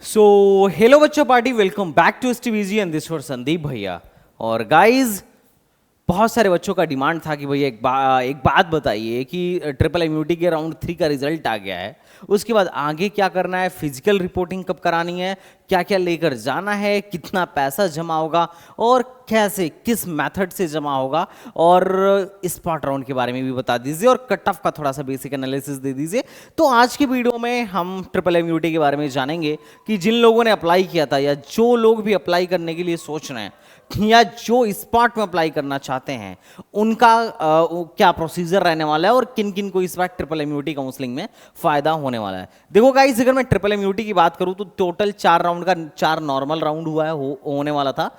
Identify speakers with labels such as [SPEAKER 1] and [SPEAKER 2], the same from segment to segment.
[SPEAKER 1] सो hello बच्चों party, welcome back to STVG and this for Sandeep भैया। और गाइस, बहुत सारे बच्चों का डिमांड था कि भैया एक बात बताइए कि ट्रिपल इम्यूनिटी के राउंड 3 का रिजल्ट आ गया है, उसके बाद आगे क्या करना है, फिजिकल रिपोर्टिंग कब करानी है, क्या क्या लेकर जाना है, कितना पैसा जमा होगा और कैसे किस मेथड से जमा होगा, और स्पॉट राउंड के बारे में भी बता दीजिए और कट ऑफ का थोड़ा सा बेसिक एनालिसिस दे दीजिए। तो आज की वीडियो में हम ट्रिपल इम्यूनिटी के बारे में जानेंगे कि जिन लोगों ने अप्लाई किया था या जो लोग भी अप्लाई करने के लिए सोच रहे हैं या जो स्पॉट में अप्लाई करना चाहते हैं उनका क्या प्रोसीजर रहने वाला है और किन किन को इस बार ट्रिपल इम्यूनिटी काउंसलिंग में फायदा होने वाला है। देखो गाइस, अगर मैं ट्रिपल इम्यूनिटी की बात करूं तो टोटल 4 राउंड का 4 नॉर्मल राउंड हुआ है, होने वाला था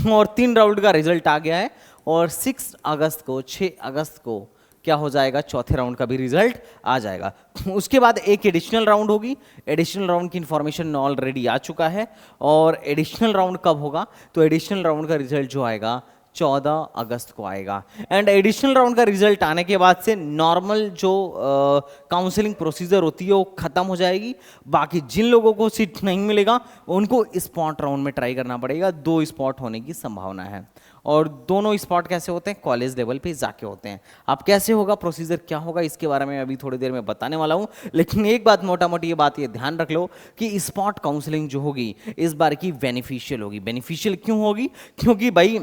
[SPEAKER 1] और 3 राउंड का रिजल्ट आ गया है और 6 अगस्त को क्या हो जाएगा, चौथे राउंड का भी रिजल्ट आ जाएगा। उसके बाद एक एडिशनल राउंड होगी। एडिशनल राउंड की इंफॉर्मेशन ऑलरेडी आ चुका है और एडिशनल राउंड कब होगा, तो एडिशनल राउंड का रिजल्ट जो आएगा 14 अगस्त को आएगा। एंड एडिशनल राउंड का रिजल्ट आने के बाद से नॉर्मल जो काउंसलिंग प्रोसीजर होती है वो खत्म हो जाएगी। बाकी जिन लोगों को सीट नहीं मिलेगा उनको स्पॉट राउंड में ट्राई करना पड़ेगा। 2 स्पॉट होने की संभावना है और दोनों स्पॉट कैसे होते हैं, कॉलेज लेवल पे जाके होते हैं। अब कैसे होगा, प्रोसीजर क्या होगा, इसके बारे में अभी थोड़ी देर में बताने वाला हूं। लेकिन एक बात, मोटा मोटी ये बात ये ध्यान रख लो कि स्पॉट काउंसलिंग जो होगी इस बार की बेनिफिशियल होगी। बेनिफिशियल क्यों होगी, क्योंकि भाई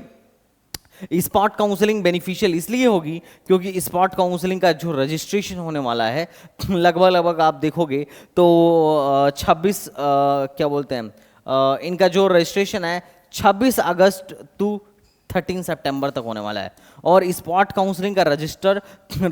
[SPEAKER 1] स्पॉट काउंसलिंग बेनिफिशियल इसलिए होगी क्योंकि स्पॉट काउंसलिंग का जो रजिस्ट्रेशन होने वाला है लगभग लगभग आप देखोगे तो 26 क्या बोलते हैं, इनका जो रजिस्ट्रेशन है 26 अगस्त टू 13 सितंबर तक होने वाला है और स्पॉट काउंसलिंग का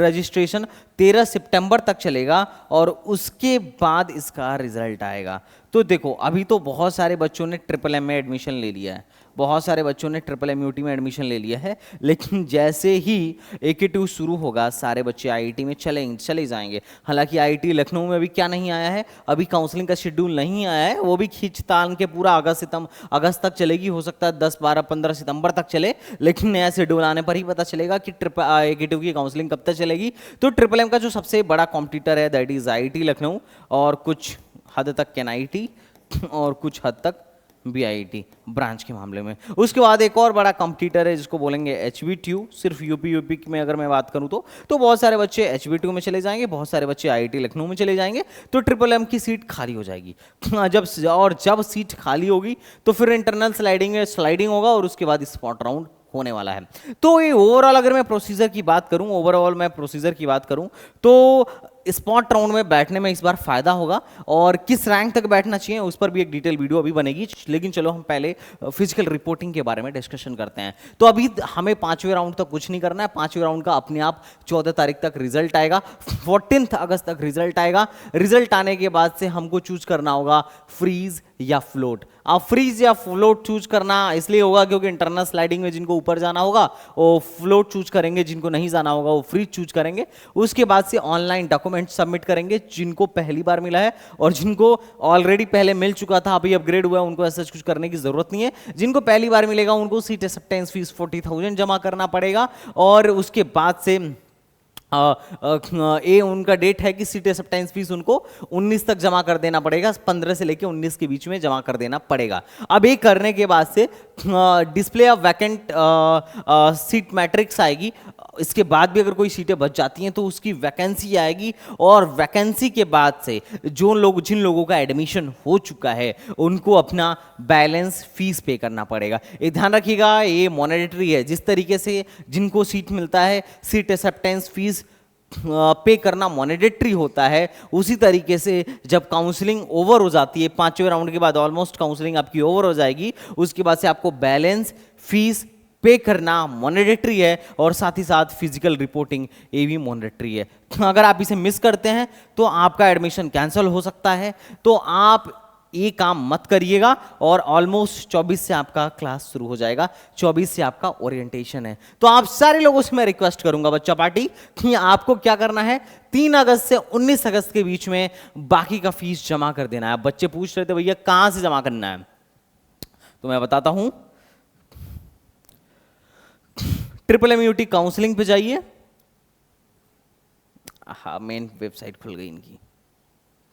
[SPEAKER 1] रजिस्ट्रेशन 13 सितंबर तक चलेगा और उसके बाद इसका रिजल्ट आएगा। तो देखो, अभी तो बहुत सारे बच्चों ने ट्रिपल एम में एडमिशन ले लिया है, बहुत सारे बच्चों ने ट्रिपल एमयूटी में एडमिशन ले लिया है, लेकिन जैसे ही AK2 शुरू होगा सारे बच्चे आईआईटी में चले जाएंगे। हालांकि आईआईटी लखनऊ में अभी क्या नहीं आया है, अभी काउंसलिंग का शेड्यूल नहीं आया है, वो भी खींचतान के पूरा अगस्त तक चलेगी, हो सकता है 10 12 15 सितंबर तक चले, लेकिन नया शेड्यूल आने पर ही पता चलेगा कि AK2 की काउंसलिंग कब तक चलेगी। तो ट्रिपल एम का जो सबसे बड़ा कॉम्पिटिटर है दैट इज आईआईटी लखनऊ और कुछ हद तक एनआईटी और कुछ हद तक BIT ब्रांच के मामले में। उसके बाद एक और बड़ा कॉम्पिटिटर है जिसको बोलेंगे HBTU। सिर्फ यूपी में अगर मैं बात करूं तो बहुत सारे बच्चे HBTU में चले जाएंगे, बहुत सारे बच्चे IIT लखनऊ में चले जाएंगे, तो ट्रिपल एम की सीट खाली हो जाएगी। जब सीट खाली होगी तो फिर इंटरनल स्लाइडिंग होगा और उसके बाद स्पॉट राउंड होने वाला है। तो ये ओवरऑल अगर मैं प्रोसीजर की बात करूं तो स्पॉट राउंड में बैठने में इस बार फायदा होगा और किस रैंक तक बैठना चाहिए उस पर भी एक डिटेल वीडियो अभी बनेगी। लेकिन चलो हम पहले फिजिकल रिपोर्टिंग के बारे में डिस्कशन करते हैं। तो अभी हमें 5वें राउंड तक कुछ नहीं करना है, 5वें राउंड का अपने आप 14 तारीख तक रिजल्ट आएगा, 14 अगस्त तक रिजल्ट आएगा। रिजल्ट आने के बाद से हमको चूज करना होगा फ्रीज या फ्लोट। अब फ्रीज या फ्लोट चूज करना इसलिए होगा क्योंकि इंटरनल स्लाइडिंग में जिनको ऊपर जाना होगा वो फ्लोट चूज करेंगे, जिनको नहीं जाना होगा वो फ्रीज चूज करेंगे। उसके बाद से ऑनलाइन डॉक्यूमेंट सबमिट करेंगे जिनको पहली बार मिला है, और जिनको ऑलरेडी पहले मिल चुका था अभी अपग्रेड हुआ है उनको ऐसा कुछ करने की जरूरत नहीं है। जिनको पहली बार मिलेगा उनको सीट एक्सेप्टेंस फीस 40,000 जमा करना पड़ेगा और उसके बाद से उनका डेट है कि सीट एक्सेप्टेंस फीस उनको 19 तक जमा कर देना पड़ेगा, 15 से लेकर 19 के बीच में जमा कर देना पड़ेगा। अब ये करने के बाद से display of vacant seat matrix आएगी। इसके बाद भी अगर कोई सीटें बच जाती हैं तो उसकी वैकेंसी आएगी और वैकेंसी के बाद से जिन लोगों का एडमिशन हो चुका है उनको अपना बैलेंस फीस पे करना पड़ेगा। ये ध्यान रखिएगा, ये मॉनेटरी है। जिस तरीके से जिनको सीट मिलता है सीट एक्सेप्टेंस फीस पे करना मॉनेटरी होता है, उसी तरीके से जब काउंसलिंग ओवर हो जाती है 5वें राउंड के बाद ऑलमोस्ट काउंसलिंग आपकी ओवर हो जाएगी, उसके बाद से आपको बैलेंस फीस पे करना मॉनेटरी है और साथ ही साथ फिजिकल रिपोर्टिंग ये भी मॉनेटरी है। अगर आप इसे मिस करते हैं तो आपका एडमिशन कैंसिल हो सकता है, तो आप ये काम मत करिएगा। और ऑलमोस्ट 24 से आपका क्लास शुरू हो जाएगा, 24 से आपका ओरिएंटेशन है। तो आप सारे लोगों से मैं रिक्वेस्ट करूंगा बच्चा पार्टी कि आपको क्या करना है, 3 अगस्त से 19 अगस्त के बीच में बाकी का फीस जमा कर देना है। बच्चे पूछ रहे थे भैया कहां से जमा करना है, तो मैं बताता हूं। ट्रिपल एमयूटी काउंसलिंग पे जाइए। हाँ, मेन वेबसाइट खुल गई इनकी,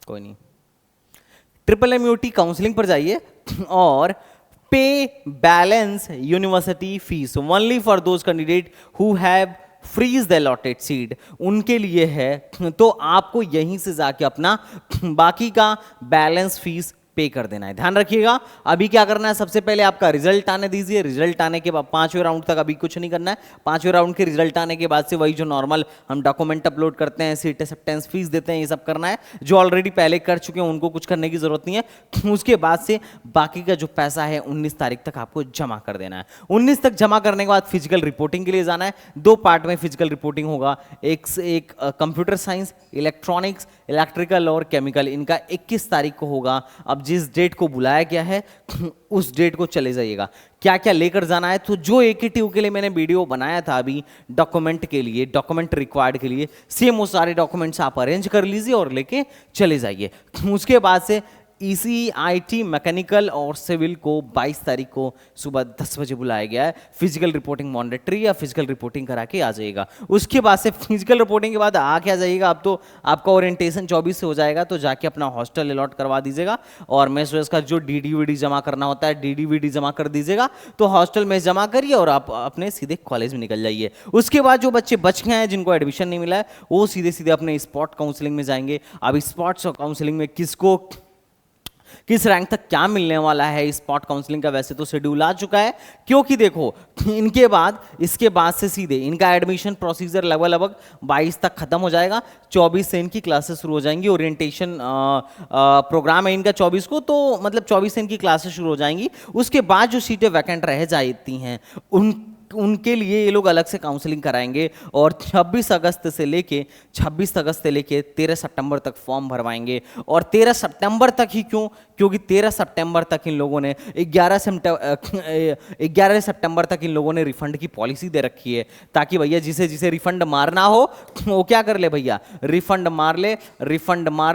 [SPEAKER 1] कोई नहीं। ट्रिपल एमयूटी काउंसलिंग पर जाइए और pay balance university fees only for those candidate who have freeze the allotted seat, उनके लिए है। तो आपको यहीं से जाके अपना बाकी का बैलेंस फीस पे कर देना है। ध्यान रखिएगा, अभी क्या करना है, सबसे पहले आपका रिजल्ट आने दीजिए। रिजल्ट आने के बाद 5वें राउंड तक अभी कुछ नहीं करना है। 5वें राउंड के रिजल्ट आने के बाद से वही जो नॉर्मल हम डॉक्यूमेंट अपलोड करते हैं, सीट एक्सेप्टेंस फीस देते हैं, ये सब करना है। जो ऑलरेडी पहले कर चुके हैं उनको कुछ करने की जरूरत नहीं है। उसके बाद से बाकी का जो पैसा है 19 तारीख तक आपको जमा कर देना है। 19 तक जमा करने के बाद फिजिकल रिपोर्टिंग के लिए जाना है। 2 पार्ट में फिजिकल रिपोर्टिंग होगा, एक कंप्यूटर साइंस, इलेक्ट्रॉनिक्स, इलेक्ट्रिकल और केमिकल, इनका 21 तारीख को होगा। अब जिस डेट को बुलाया गया है उस डेट को चले जाइएगा। क्या क्या लेकर जाना है, तो जो एकेटीयू के लिए मैंने वीडियो बनाया था अभी डॉक्यूमेंट के लिए, डॉक्यूमेंट रिक्वायर्ड के लिए, सेम वो सारे डॉक्यूमेंट्स आप अरेंज कर लीजिए और लेके चले जाइए। उसके बाद से ECIT मैकेनिकल और सिविल को 22 तारीख को सुबह 10 बजे बुलाया गया है। फिजिकल रिपोर्टिंग मॉन्डेटरी या फिजिकल रिपोर्टिंग करा के आ जाइएगा। उसके बाद से फिजिकल रिपोर्टिंग के बाद आ क्या जाइएगा, अब तो आपका ओरिएंटेशन 24 से हो जाएगा, तो जाके अपना हॉस्टल अलॉट करवा दीजिएगा और मेस वेस का जो DD जमा करना होता है DD जमा कर दीजिएगा। तो हॉस्टल में जमा करिए और आप अपने सीधे कॉलेज में निकल जाइए। उसके बाद जो बच्चे बच गए हैं जिनको एडमिशन नहीं मिला है वो सीधे सीधे अपने स्पॉट काउंसलिंग में जाएंगे। अब स्पॉट काउंसलिंग में किस रैंक तक क्या मिलने वाला है, स्पॉट काउंसलिंग का वैसे तो शेड्यूल आ चुका है, क्योंकि देखो इसके बाद से सीधे इनका एडमिशन प्रोसीजर लगभग 22 तक खत्म हो जाएगा। 24 से इनकी क्लासेस शुरू हो जाएंगी। ओरिएंटेशन प्रोग्राम है इनका 24 को, तो मतलब 24 से इनकी क्लासेस शुरू हो जाएंगी। उसके बाद जो सीटें वैकेंट रह जाती हैं उनके लिए ये लोग अलग से काउंसलिंग कराएंगे और 26 अगस्त से लेके 13 सितंबर तक फॉर्म भरवाएंगे। और 13 सितंबर तक ही क्यों, क्योंकि 13 सितंबर तक इन लोगों ने 11 सितंबर तक इन लोगों ने रिफंड की पॉलिसी दे रखी है, ताकि भैया जिसे जिसे रिफंड मारना हो वो क्या कर ले भैया, रिफंड मार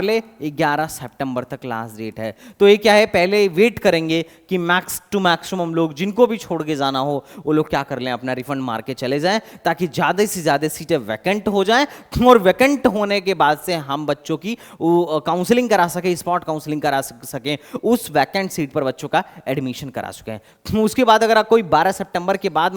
[SPEAKER 1] ले। 11 सितंबर तक लास्ट डेट है। तो ये क्या है, पहले वेट करेंगे कि मैक्सिमम लोग जिनको भी छोड़ के जाना हो वो लोग क्या कर लें, अपना रिफंड मार के चले जाएं, ताकि ज्यादा से ज्यादा सीटें वैकेंट हो जाएं और वैकेंट होने के बाद से हम बच्चों की काउंसलिंग करा सके, स्पॉट काउंसलिंग करा सके, उस वैकेंट सीट पर बच्चों का एडमिशन करा सके। उसके बाद अगर कोई 12 सितंबर के बाद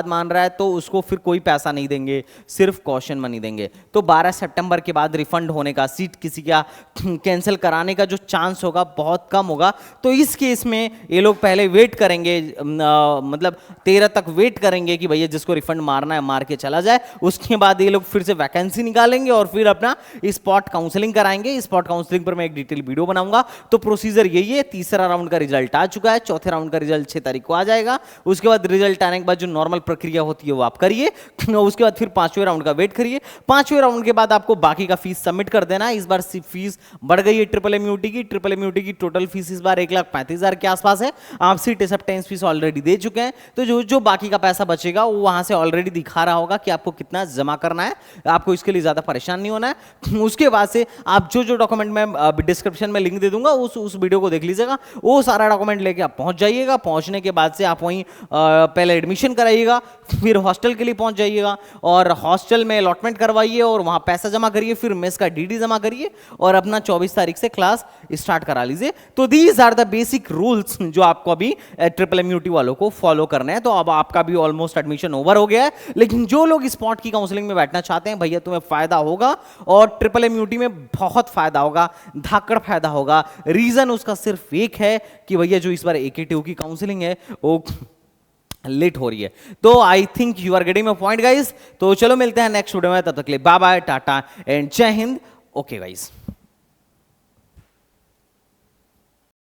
[SPEAKER 1] मान रहा है तो उसको फिर कोई पैसा नहीं देंगे, सिर्फ कॉशन मनी देंगे। तो 12 सितंबर के बाद रिफंड होने का, सीट किसी का कैंसिल कराने का जो चांस होगा बहुत कम होगा। तो इस केस में ये लोग पहले वेट करेंगे, मतलब 13 तक वेट करेंगे कि भैया जिसको रिफंड मारना है मार के चला जाए। उसके बाद ये लोग फिर से वैकेंसी निकालेंगे और फिर अपना स्पॉट काउंसलिंग कराएंगे। स्पॉट काउंसलिंग पर मैं एक डिटेल वीडियो बनाऊंगा। तो प्रोसीजर यही है। तीसरा राउंड का रिजल्ट आ चुका है, चौथे राउंड का रिजल्ट 6 तारीख को आ जाएगा। उसके बाद रिजल्ट आने के बाद जो नॉर्मल प्रक्रिया होती है वो आप करिए। उसके बाद फिर 5वें राउंड का वेट करिए। 5वें राउंड के बाद आपको बाकी का फीस सबमिट कर देना है। इस बार फीस बढ़ गई है ट्रिपल एमयूटी की टोटल फीस इस बार 1,35,000 के आसपास है। आप सीट एक्सेप्टेंस फीस ऑलरेडी दे चुके हैं, तो जो बाकी का पैसा बचेगा वो वहां से ऑलरेडी दिखा रहा होगा कि आपको कितना जमा करना है। आपको इसके लिए ज्यादा परेशान नहीं होना है। उसके बाद से आप जो डॉक्यूमेंट में डिस्क्रिप्शन में लिंक दे दूंगा उस वीडियो को देख लीजिएगा। वो सारा डॉक्यूमेंट लेके आप पहुंच जाइएगा। पहुंचने के बाद से आप वहीं पहले एडमिशन कराइएगा, फिर हॉस्टल के लिए पहुंच जाइएगा और हॉस्टल में अलॉटमेंट करवाइए और वहां पैसा जमा करिए, फिर मेस का DD जमा करिए और अपना 24 तारीख से क्लास स्टार्ट करा लीजिए। तो these are the basic rules जो आपको अभी ट्रिपल एमयूटी वालों को फॉलो करना है। तो अब आपका भी ऑलमोस्ट एडमिशन ओवर हो गया है, लेकिन जो लोग स्पॉट की काउंसलिंग में बैठना चाहते हैं भैया तुम्हें फायदा होगा और ट्रिपल एमयूटी में बहुत फायदा होगा, धाकड़ फायदा होगा। रीजन उसका सिर्फ एक है कि भैया जो इस बार एकेटीयू की काउंसलिंग है वो लेट हो रही है। तो I think you are getting my point guys. तो चलो मिलते हैं नेक्स्ट वीडियो में, तब तक के लिए बाय बाय, टाटा एंड जय हिंद। Okay guys.